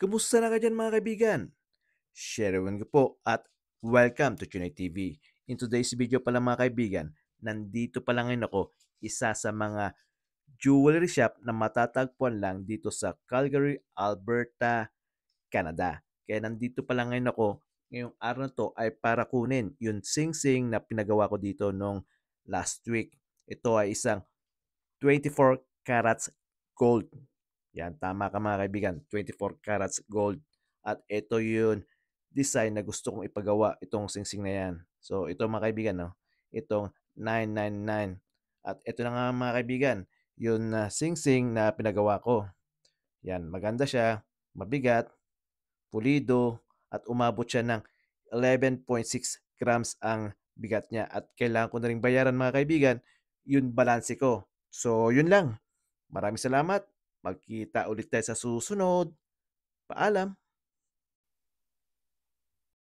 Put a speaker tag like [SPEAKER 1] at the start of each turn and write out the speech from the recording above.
[SPEAKER 1] Kumusta na ka diyan mga kaibigan? Sherwin ko po at welcome to Chunay TV. In today's video pala mga kaibigan, nandito pala ngayon ako, isa sa mga jewelry shop na matatagpuan lang dito sa Calgary, Alberta, Canada. Kaya nandito pala ngayon ako, ngayong araw na to ay para kunin yung sing-sing na pinagawa ko dito nung last week. Ito ay isang 24 carats gold. Yan, tama ka mga kaibigan, 24 carats gold. At ito yung design na gusto kong ipagawa, itong singsing na yan. So ito mga kaibigan, no? Itong 999. At ito na nga mga kaibigan, yung singsing na pinagawa ko. Yan, maganda siya, mabigat, pulido, at umabot siya ng 11.6 grams ang bigat niya. At kailangan ko na rin bayaran mga kaibigan, yun balanse ko. So yun lang. Maraming salamat. Magkita ulit tayo sa susunod. Paalam.